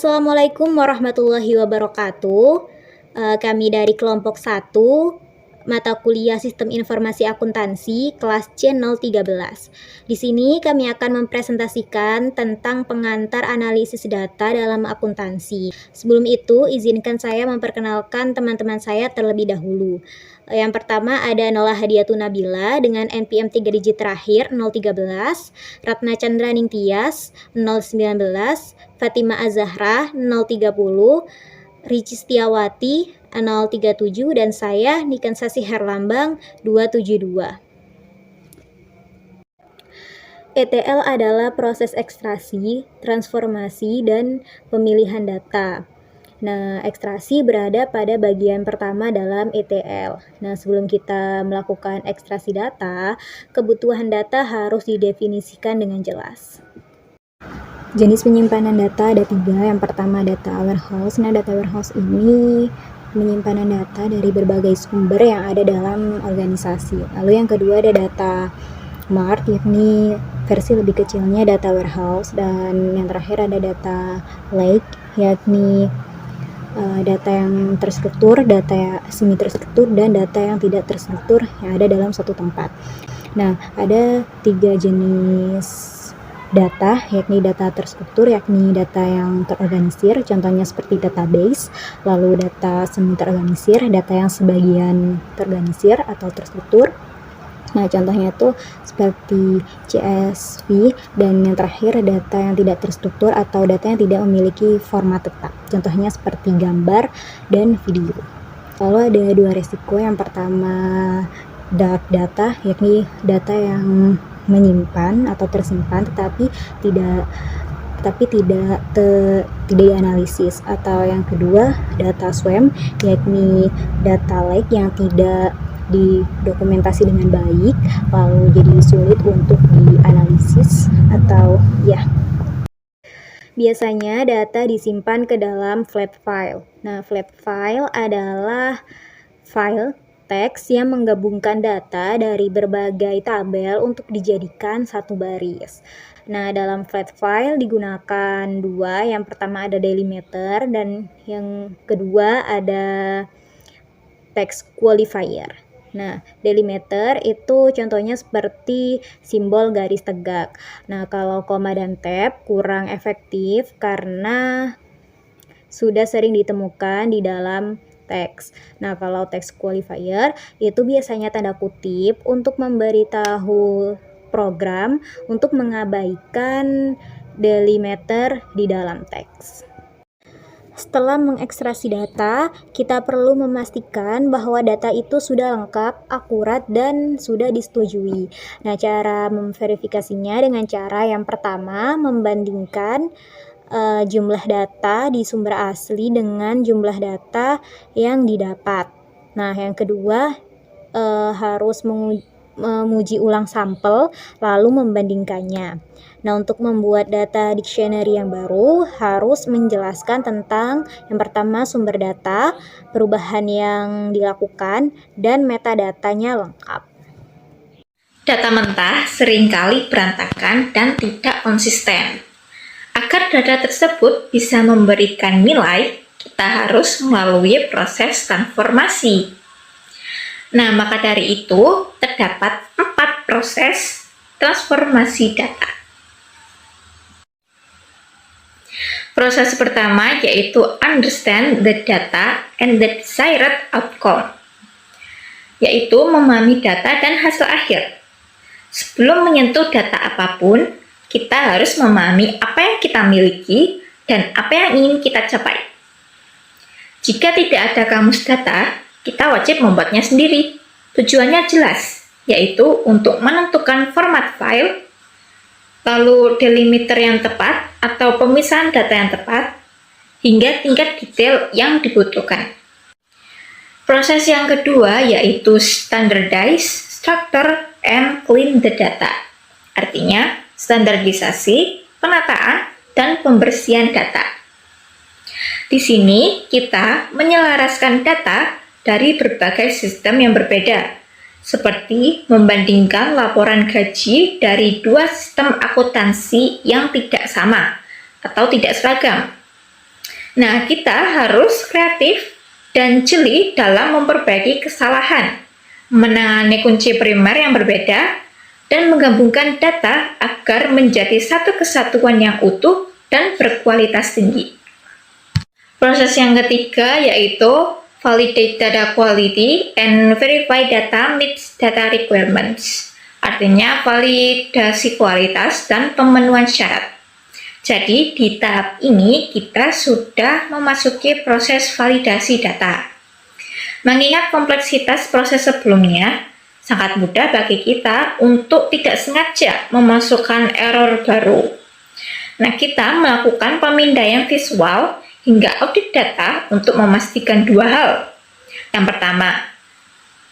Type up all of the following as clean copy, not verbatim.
Assalamualaikum warahmatullahi wabarakatuh. Kami dari kelompok 1, mata kuliah Sistem Informasi Akuntansi, kelas C013. Di sini kami akan mempresentasikan tentang pengantar analisis data dalam akuntansi. Sebelum itu, izinkan saya memperkenalkan teman-teman saya terlebih dahulu. Yang pertama ada Nola Hadiatun Nabila dengan NPM 3 digit terakhir 013, Ratna Chandra Ningtyas 019, Fatima Azahra 030, Rici Setiawati 037, dan saya Niken Sasi Herlambang 272. ETL adalah proses ekstraksi, transformasi, dan pemilihan data. Nah, ekstraksi berada pada bagian pertama dalam ETL. Nah, sebelum kita melakukan ekstraksi data, kebutuhan data harus didefinisikan dengan jelas. Jenis penyimpanan data ada 3. Yang pertama data warehouse. Nah, data warehouse ini penyimpanan data dari berbagai sumber yang ada dalam organisasi. Lalu yang kedua ada data mart, yakni versi lebih kecilnya data warehouse. Dan yang terakhir ada data lake, yakni data yang terstruktur, data semi terstruktur, dan data yang tidak terstruktur yang ada dalam suatu tempat. Nah, ada 3 jenis data, yakni data terstruktur, yakni data yang terorganisir, contohnya seperti database. Lalu data semi terorganisir, data yang sebagian terorganisir atau terstruktur. Nah, contohnya itu seperti CSV. Dan yang terakhir data yang tidak terstruktur atau data yang tidak memiliki format tetap, contohnya seperti gambar dan video. Lalu ada 2 resiko. Yang pertama dark data, yakni data yang menyimpan atau tersimpan tetapi tidak dianalisis. Atau yang kedua data swarm, yakni data lake yang tidak didokumentasi dengan baik, lalu jadi sulit untuk dianalisis atau biasanya data disimpan ke dalam flat file. Nah, flat file adalah file teks yang menggabungkan data dari berbagai tabel untuk dijadikan satu baris. Nah, dalam flat file digunakan 2. Yang pertama ada delimiter dan yang kedua ada text qualifier. Nah, delimiter itu contohnya seperti simbol garis tegak. Nah, kalau koma dan tab kurang efektif karena sudah sering ditemukan di dalam teks. Nah, kalau text qualifier itu biasanya tanda kutip untuk memberitahu program untuk mengabaikan delimiter di dalam teks. Setelah mengekstraksi data, kita perlu memastikan bahwa data itu sudah lengkap, akurat, dan sudah disetujui. Nah, cara memverifikasinya dengan cara yang pertama membandingkan jumlah data di sumber asli dengan jumlah data yang didapat. Nah, yang kedua harus menguji ulang sampel lalu membandingkannya. Nah, untuk membuat data dictionary yang baru harus menjelaskan tentang yang pertama sumber data, perubahan yang dilakukan, dan metadatanya lengkap. Data mentah seringkali berantakan dan tidak konsisten. Agar data tersebut bisa memberikan nilai, kita harus melalui proses transformasi. Nah, maka dari itu, terdapat 4 proses transformasi data. Proses pertama yaitu understand the data and the desired outcome, yaitu memahami data dan hasil akhir. Sebelum menyentuh data apapun, kita harus memahami apa yang kita miliki dan apa yang ingin kita capai. Jika tidak ada kamus data, kita wajib membuatnya sendiri. Tujuannya jelas, yaitu untuk menentukan format file, lalu delimiter yang tepat atau pemisahan data yang tepat, hingga tingkat detail yang dibutuhkan. Proses yang kedua yaitu standardize, structure, and clean the data. Artinya, standarisasi, penataan, dan pembersihan data. Di sini kita menyelaraskan data dari berbagai sistem yang berbeda, seperti membandingkan laporan gaji dari 2 sistem akuntansi yang tidak sama atau tidak seragam. Nah, kita harus kreatif dan jeli dalam memperbaiki kesalahan, menangani kunci primer yang berbeda, dan menggabungkan data agar menjadi satu kesatuan yang utuh dan berkualitas tinggi. Proses yang ketiga yaitu validate data quality and verify data meets data requirements. Artinya validasi kualitas dan pemenuhan syarat. Jadi di tahap ini kita sudah memasuki proses validasi data. Mengingat kompleksitas proses sebelumnya, sangat mudah bagi kita untuk tidak sengaja memasukkan error baru. Nah, kita melakukan pemindaian visual hingga audit data untuk memastikan dua hal. Yang pertama,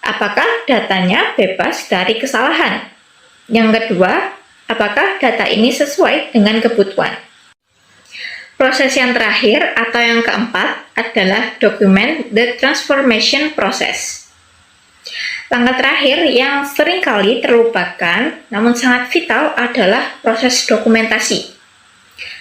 apakah datanya bebas dari kesalahan? Yang kedua, apakah data ini sesuai dengan kebutuhan? Proses yang terakhir atau yang keempat adalah document the transformation process. Langkah terakhir yang seringkali terlupakan namun sangat vital adalah proses dokumentasi.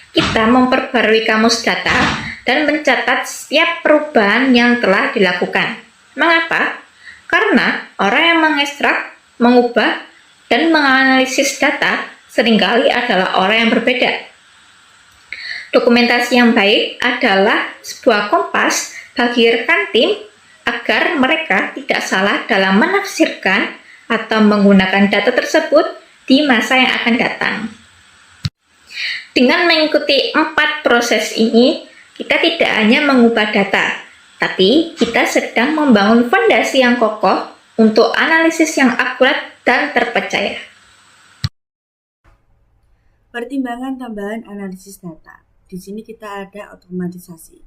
Kita memperbarui kamus data dan mencatat setiap perubahan yang telah dilakukan. Mengapa? Karena orang yang mengekstrak, mengubah, dan menganalisis data seringkali adalah orang yang berbeda. Dokumentasi yang baik adalah sebuah kompas bagi rekan tim agar mereka tidak salah dalam menafsirkan atau menggunakan data tersebut di masa yang akan datang. Dengan mengikuti 4 proses ini, kita tidak hanya mengubah data, tapi kita sedang membangun fondasi yang kokoh untuk analisis yang akurat dan terpercaya. Pertimbangan tambahan analisis data. Di sini kita ada otomatisasi,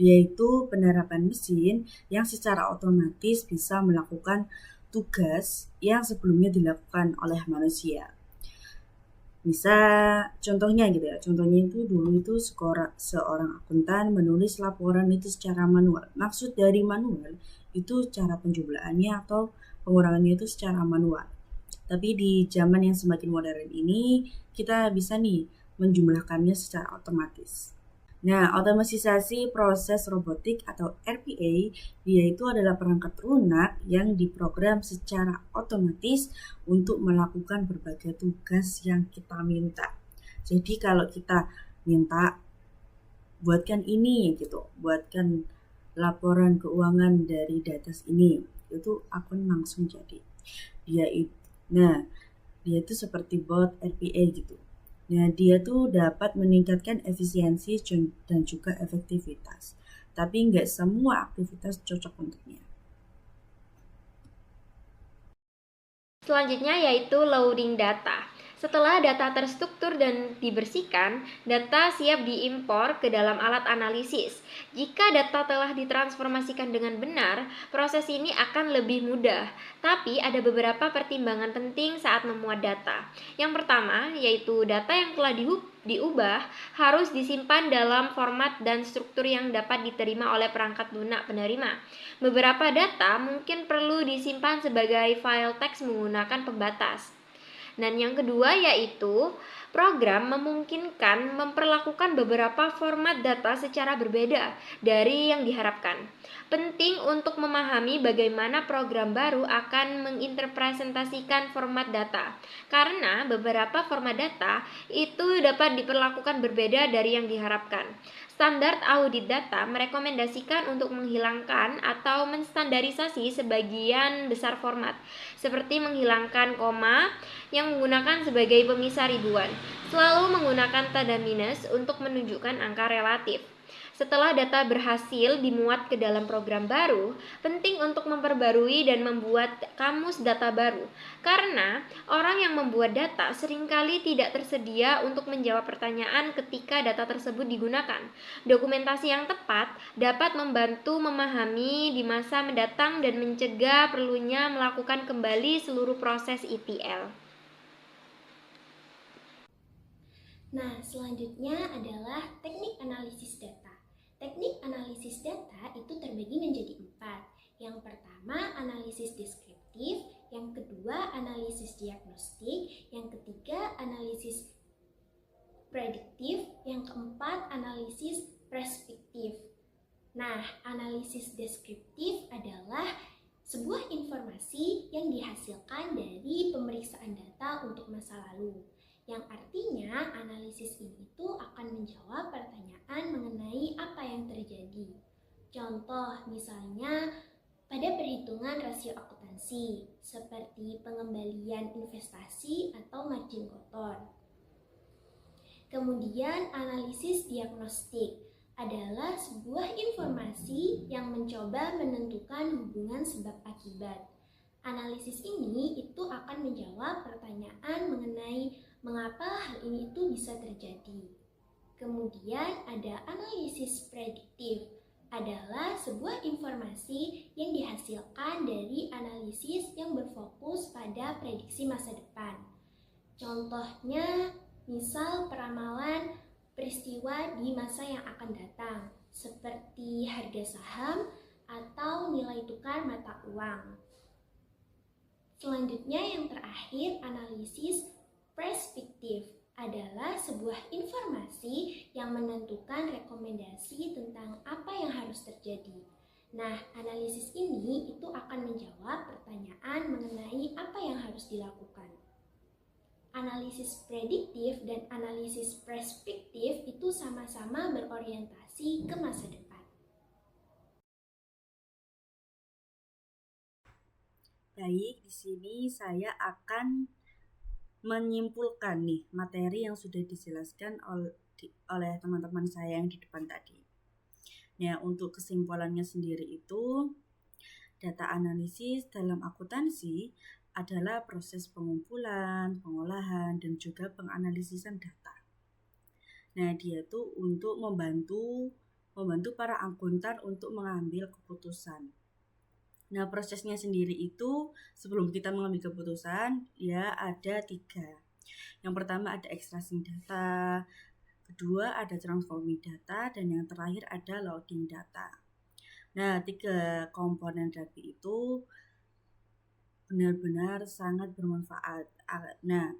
yaitu penerapan mesin yang secara otomatis bisa melakukan tugas yang sebelumnya dilakukan oleh manusia. Bisa contohnya gitu ya, contohnya itu dulu itu seorang akuntan menulis laporan itu secara manual. Maksud dari manual itu cara penjumlahannya atau pengurangannya itu secara manual. Tapi di zaman yang semakin modern ini, kita bisa nih menjumlahkannya secara otomatis. Nah, otomatisasi proses robotik atau RPA, dia itu adalah perangkat lunak yang diprogram secara otomatis untuk melakukan berbagai tugas yang kita minta. Jadi kalau kita minta buatkan ini gitu, buatkan laporan keuangan dari data ini, itu akan langsung jadi. Dia itu seperti bot RPA gitu. Nah, dia tuh dapat meningkatkan efisiensi dan juga efektivitas. Tapi nggak semua aktivitas cocok untuknya. Selanjutnya yaitu loading data. Setelah data terstruktur dan dibersihkan, data siap diimpor ke dalam alat analisis. Jika data telah ditransformasikan dengan benar, proses ini akan lebih mudah. Tapi ada beberapa pertimbangan penting saat memuat data. Yang pertama, yaitu data yang telah diubah harus disimpan dalam format dan struktur yang dapat diterima oleh perangkat lunak penerima. Beberapa data mungkin perlu disimpan sebagai file teks menggunakan pembatas. Dan yang kedua yaitu program memungkinkan memperlakukan beberapa format data secara berbeda dari yang diharapkan. Penting untuk memahami bagaimana program baru akan menginterpretasikan format data, karena beberapa format data itu dapat diperlakukan berbeda dari yang diharapkan. Standar audit data merekomendasikan untuk menghilangkan atau menstandarisasi sebagian besar format, seperti menghilangkan koma yang menggunakan sebagai pemisah ribuan, selalu menggunakan tanda minus untuk menunjukkan angka relatif. Setelah data berhasil dimuat ke dalam program baru, penting untuk memperbarui dan membuat kamus data baru, karena orang yang membuat data seringkali tidak tersedia untuk menjawab pertanyaan ketika data tersebut digunakan. Dokumentasi yang tepat dapat membantu memahami di masa mendatang dan mencegah perlunya melakukan kembali seluruh proses ETL. Nah, selanjutnya adalah teknik analisis data. Teknik analisis data itu terbagi menjadi 4. Yang pertama, analisis deskriptif. Yang kedua, analisis diagnostik. Yang ketiga, analisis prediktif. Yang keempat, analisis perspektif. Nah, analisis deskriptif adalah sebuah informasi yang dihasilkan dari pemeriksaan data untuk masa lalu, yang artinya analisis ini tuh akan menjawab pertanyaan mengenai apa yang terjadi. Contoh misalnya pada perhitungan rasio akuntansi, seperti pengembalian investasi atau margin kotor. Kemudian analisis diagnostik adalah sebuah informasi yang mencoba menentukan hubungan sebab akibat. Analisis ini itu akan menjawab pertanyaan mengenai mengapa hal ini itu bisa terjadi. Kemudian ada analisis prediktif, adalah sebuah informasi yang dihasilkan dari analisis yang berfokus pada prediksi masa depan. Contohnya, misal peramalan peristiwa di masa yang akan datang, seperti harga saham atau nilai tukar mata uang. Selanjutnya yang terakhir, analisis perspektif adalah sebuah informasi yang menentukan rekomendasi tentang apa yang harus terjadi. Nah, analisis ini itu akan menjawab pertanyaan mengenai apa yang harus dilakukan. Analisis prediktif dan analisis perspektif itu sama-sama berorientasi ke masa depan. Baik, di sini saya akan menyimpulkan nih materi yang sudah dijelaskan oleh teman-teman saya yang di depan tadi. Nah, untuk kesimpulannya sendiri itu, data analisis dalam akuntansi adalah proses pengumpulan, pengolahan, dan juga penganalisisan data. Nah, dia tuh untuk membantu para akuntan untuk mengambil keputusan. Nah, prosesnya sendiri itu sebelum kita mengambil keputusan, ya ada 3. Yang pertama ada extracting data, kedua ada transforming data, dan yang terakhir ada loading data. Nah, 3 komponen tadi itu benar-benar sangat bermanfaat. Nah,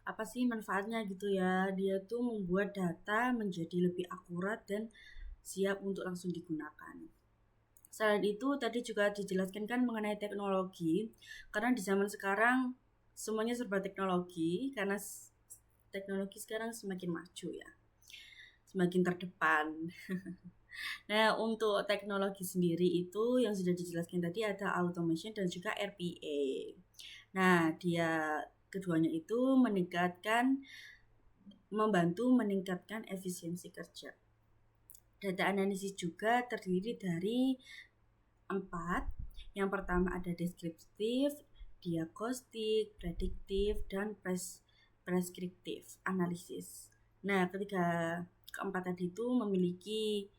apa sih manfaatnya gitu ya? Dia tuh membuat data menjadi lebih akurat dan siap untuk langsung digunakan. Selain itu, tadi juga dijelaskan kan mengenai teknologi, karena di zaman sekarang semuanya serba teknologi, karena teknologi sekarang semakin maju ya, semakin terdepan. Nah, untuk teknologi sendiri itu yang sudah dijelaskan tadi ada automation dan juga RPA. Nah, keduanya itu membantu meningkatkan efisiensi kerja. Data analisis juga terdiri dari 4. Yang pertama ada deskriptif, diagnostik, prediktif, dan preskriptif analisis. Nah, keempat tadi itu memiliki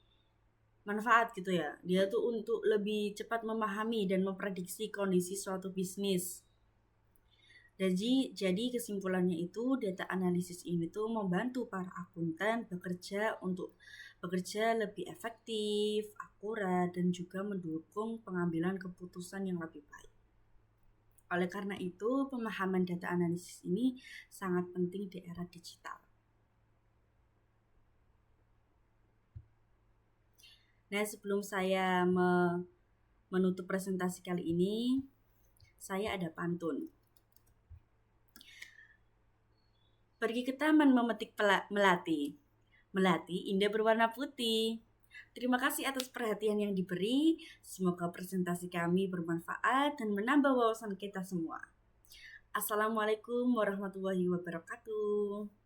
manfaat gitu ya. Dia tuh untuk lebih cepat memahami dan memprediksi kondisi suatu bisnis. Jadi kesimpulannya itu data analisis ini tuh membantu para akuntan bekerja lebih efektif, akurat, dan juga mendukung pengambilan keputusan yang lebih baik. Oleh karena itu, pemahaman data analisis ini sangat penting di era digital. Nah, sebelum saya menutup presentasi kali ini, saya ada pantun. Pergi ke taman memetik melati. Melati indah berwarna putih. Terima kasih atas perhatian yang diberi. Semoga presentasi kami bermanfaat dan menambah wawasan kita semua. Assalamualaikum warahmatullahi wabarakatuh.